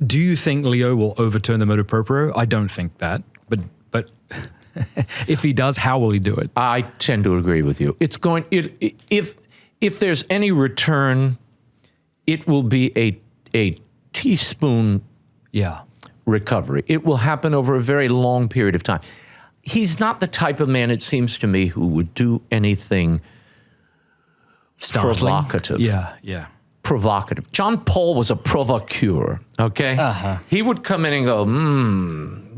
Do you think Leo will overturn the motu proprio? I don't think that, but if he does, how will he do it? I tend to agree with you. If there's any return, it will be a teaspoon recovery. It will happen over a very long period of time. He's not the type of man, it seems to me, who would do anything provocative. Yeah. Provocative. John Paul was a provocateur, okay? He would come in and go,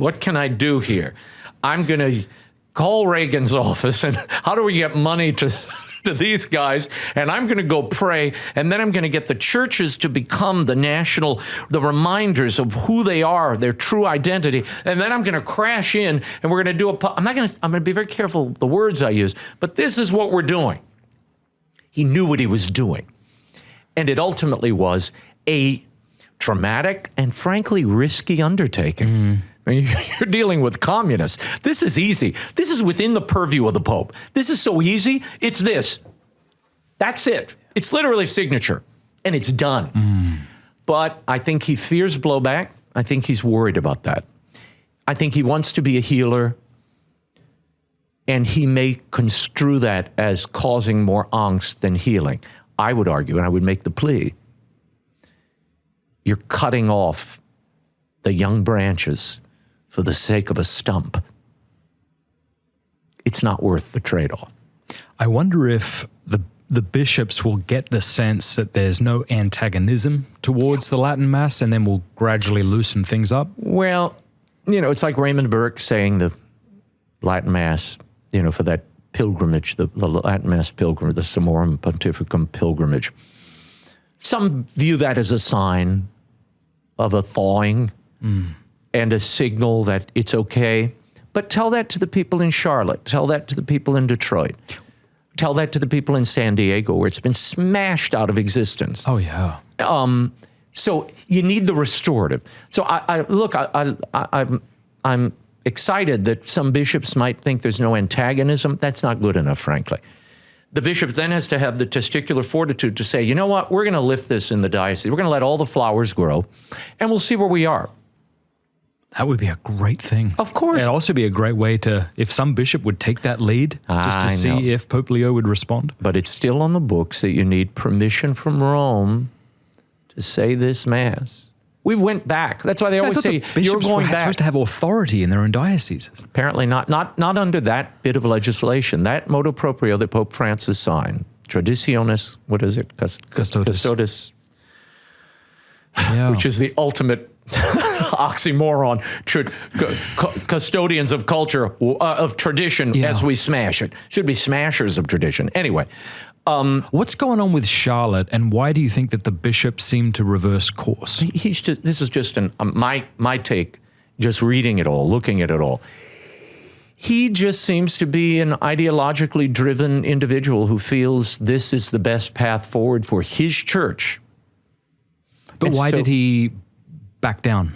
what can I do here? I'm going to call Reagan's office, and how do we get money to these guys? And I'm going to go pray, and then I'm going to get the churches to become the reminders of who they are, their true identity. And then I'm going to crash in, and we're going to do I'm going to be very careful the words I use, but this is what we're doing. He knew what he was doing. And it ultimately was a dramatic and frankly risky undertaking. I mean, you're dealing with communists. This is easy. This is within the purview of the Pope. This is so easy. It's this. That's it. It's literally signature, and it's done. But I think he fears blowback. I think he's worried about that. I think he wants to be a healer, and he may construe that as causing more angst than healing. I would argue, and I would make the plea, you're cutting off the young branches for the sake of a stump. It's not worth the trade-off. I wonder if the bishops will get the sense that there's no antagonism towards the Latin Mass, and then will gradually loosen things up. Well, it's like Raymond Burke saying the Latin Mass, for that pilgrimage, the Latin Mass pilgrimage, the Summorum Pontificum pilgrimage. Some view that as a sign of a thawing and a signal that it's okay. But tell that to the people in Charlotte. Tell that to the people in Detroit. Tell that to the people in San Diego, where it's been smashed out of existence. Oh, yeah. So you need the restorative. So I'm excited that some bishops might think there's no antagonism. That's not good enough, frankly. The bishop then has to have the testicular fortitude to say, you know what, we're going to lift this in the diocese. We're going to let all the flowers grow, and we'll see where we are. That would be a great thing. Of course. It'd also be a great way to, if some bishop would take that lead, just to see if Pope Leo would respond. But it's still on the books that you need permission from Rome to say this Mass. We went back. That's why they always say, you're going back. Supposed to have authority in their own dioceses. Apparently not under that bit of legislation. That motu proprio that Pope Francis signed, Traditionalist, what is it? Custodes. Yeah. Which is the ultimate oxymoron. Custodians of culture, of tradition, as we smash it. Should be smashers of tradition. Anyway. What's going on with Charlotte, and why do you think that the bishops seem to reverse course? This is just my take, just reading it all, looking at it all. He just seems to be an ideologically driven individual who feels this is the best path forward for his church. But why did he back down?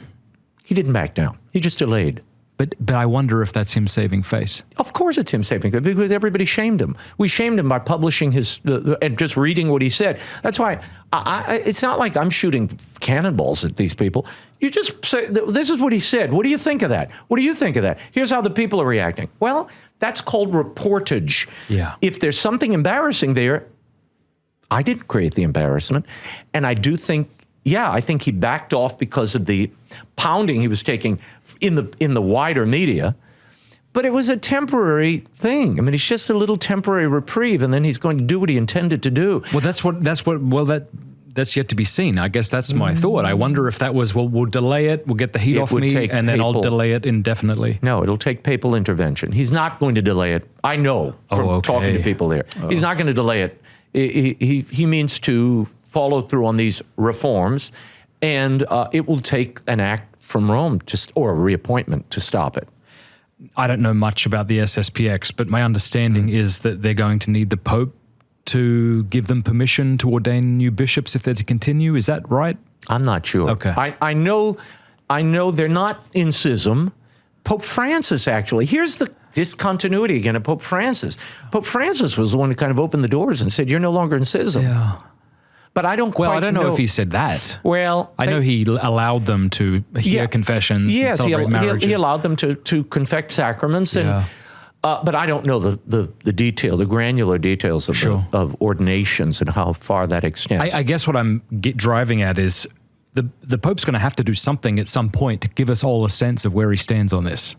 He didn't back down. He just delayed. But I wonder if that's him saving face. Of course it's him saving face, because everybody shamed him. We shamed him by publishing and just reading what he said. That's why it's not like I'm shooting cannonballs at these people. You just say, this is what he said. What do you think of that? What do you think of that? Here's how the people are reacting. Well, that's called reportage. Yeah. If there's something embarrassing there, I didn't create the embarrassment. And I do think, I think he backed off because of the pounding he was taking in the wider media. But it was a temporary thing. I mean, it's just a little temporary reprieve, and then he's going to do what he intended to do. Well, that's yet to be seen. I guess that's my thought. I wonder if that was, we'll delay it, we'll get the heat off me, and then I'll delay it indefinitely. No, it'll take papal intervention. He's not going to delay it. I know from talking to people there. He's not going to delay it. He means to follow through on these reforms, and it will take an act from Rome or a reappointment to stop it. I don't know much about the SSPX, but my understanding is that they're going to need the Pope to give them permission to ordain new bishops if they're to continue. Is that right? I'm not sure. Okay. I know they're not in schism. Pope Francis, actually, here's the discontinuity again of Pope Francis. Pope Francis was the one who kind of opened the doors and said, you're no longer in schism. Yeah. But I don't quite Well, I don't know if he said that. Well, I know he allowed them to hear confessions and celebrate marriages. He allowed them to confect sacraments. And, but I don't know the granular details of ordinations and how far that extends. I guess what I'm driving at is the Pope's going to have to do something at some point to give us all a sense of where he stands on this.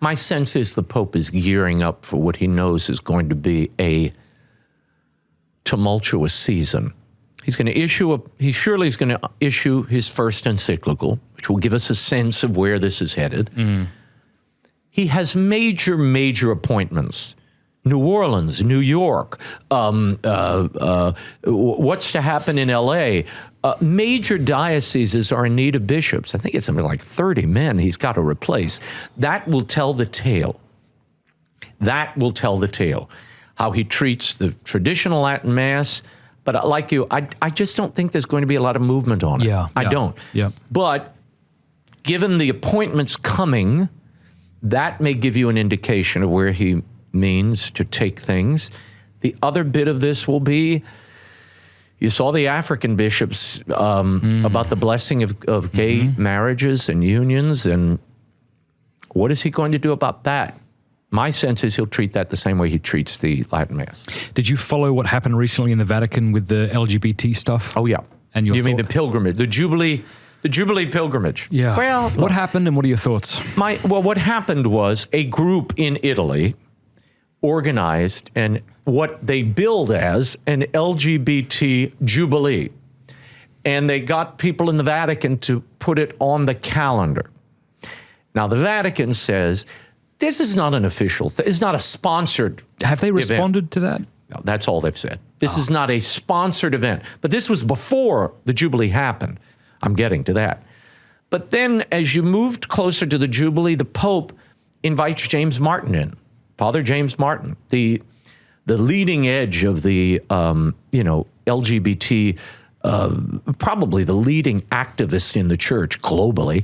My sense is the Pope is gearing up for what he knows is going to be a tumultuous season. He's going to he's going to issue his first encyclical, which will give us a sense of where this is headed. He has major appointments. New Orleans, New York, what's to happen in L.A., major dioceses are in need of bishops. I think it's something like 30 men he's got to replace. That will tell the tale. That will tell the tale. How he treats the traditional Latin Mass. But like you, I just don't think there's going to be a lot of movement on it. I don't. But given the appointments coming, that may give you an indication of where he means to take things. The other bit of this will be, you saw the African bishops about the blessing of gay marriages and unions, and what is he going to do about that? My sense is he'll treat that the same way he treats the Latin Mass. Did you follow what happened recently in the Vatican with the LGBT stuff? Oh, yeah. And you mean the pilgrimage, the Jubilee pilgrimage? Yeah. Well, what happened and what are your thoughts? What happened was a group in Italy organized and what they billed as an LGBT jubilee. And they got people in the Vatican to put it on the calendar. Now, the Vatican says, this is not an official thing. It's not a sponsored Have they responded to that? No, that's all they've said. This is not a sponsored event. But this was before the Jubilee happened. I'm getting to that. But then as you moved closer to the Jubilee, the Pope invites James Martin in. Father James Martin, the leading edge of the LGBT, probably the leading activist in the church globally,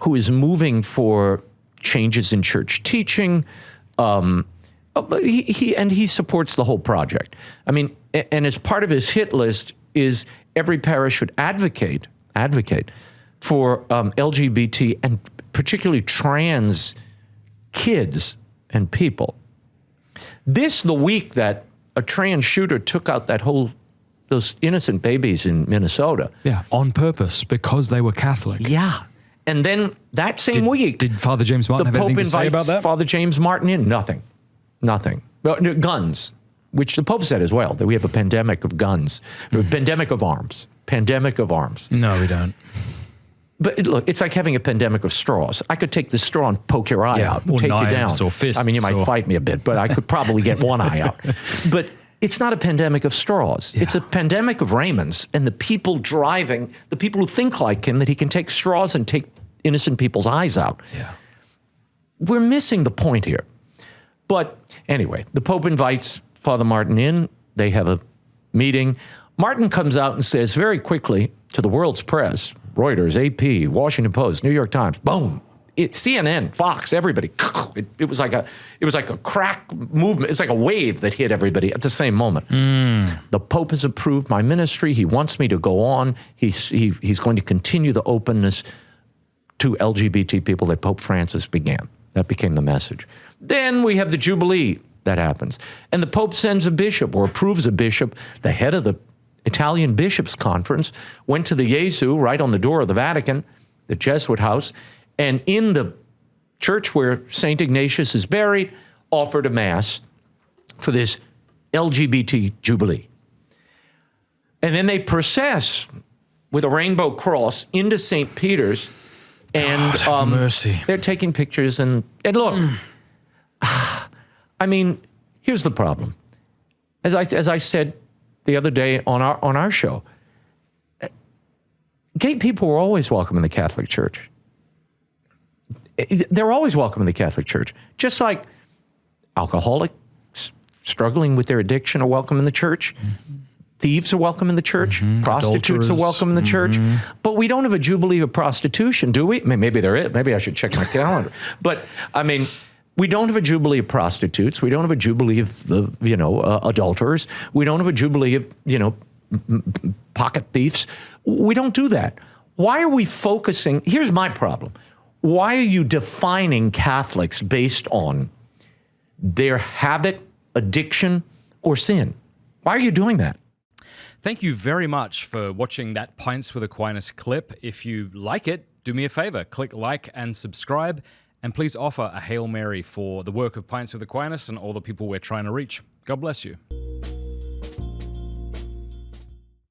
who is moving for changes in church teaching. He supports the whole project. I mean, and as part of his hit list is every parish should advocate for LGBT and particularly trans kids and people. The week that a trans shooter took out those innocent babies in Minnesota. Yeah, on purpose, because they were Catholic. Yeah. And then that same week, did Father James Martin have anything to say about that? Father James Martin in? Nothing. Guns, which the Pope said as well, that we have a pandemic of guns, a pandemic of arms. No, we don't. But look, it's like having a pandemic of straws. I could take the straw and poke your eye out and take you down. Or fists. I mean, you might fight me a bit, but I could probably get one eye out. But it's not a pandemic of straws. Yeah. It's a pandemic of Raymonds and the people driving, the people who think like him, that he can take straws and take innocent people's eyes out. Yeah. We're missing the point here. But anyway, the Pope invites Father Martin in. They have a meeting. Martin comes out and says very quickly to the world's press, Reuters, AP, Washington Post, New York Times, boom, CNN, Fox, everybody. It was like a crack movement. It's like a wave that hit everybody at the same moment. The Pope has approved my ministry. He wants me to go on. He's going to continue the openness to LGBT people that Pope Francis began. That became the message. Then we have the Jubilee that happens. And the Pope sends a bishop or approves a bishop. The head of the Italian Bishops' Conference went to the Jesu right on the door of the Vatican, the Jesuit house, and in the church where St. Ignatius is buried, offered a mass for this LGBT Jubilee. And then they process with a rainbow cross into St. Peter's, and God, have mercy. They're taking pictures. And look, I mean, here's the problem. As I said the other day on our show, gay people were always welcome in the Catholic Church. They're always welcome in the Catholic Church. Just like alcoholics struggling with their addiction are welcome in the church. Thieves are welcome in the church. Prostitutes are welcome in the church. But we don't have a Jubilee of prostitution, do we? I mean, maybe there is. Maybe I should check my calendar. But, I mean, we don't have a Jubilee of prostitutes. We don't have a Jubilee of, adulterers. We don't have a Jubilee of, pocket thieves. We don't do that. Why are we focusing? Here's my problem. Why are you defining Catholics based on their habit, addiction, or sin? Why are you doing that? Thank you very much for watching that Pints with Aquinas clip. If you like it, do me a favor, click like and subscribe, and please offer a Hail Mary for the work of Pints with Aquinas and all the people we're trying to reach. God bless you.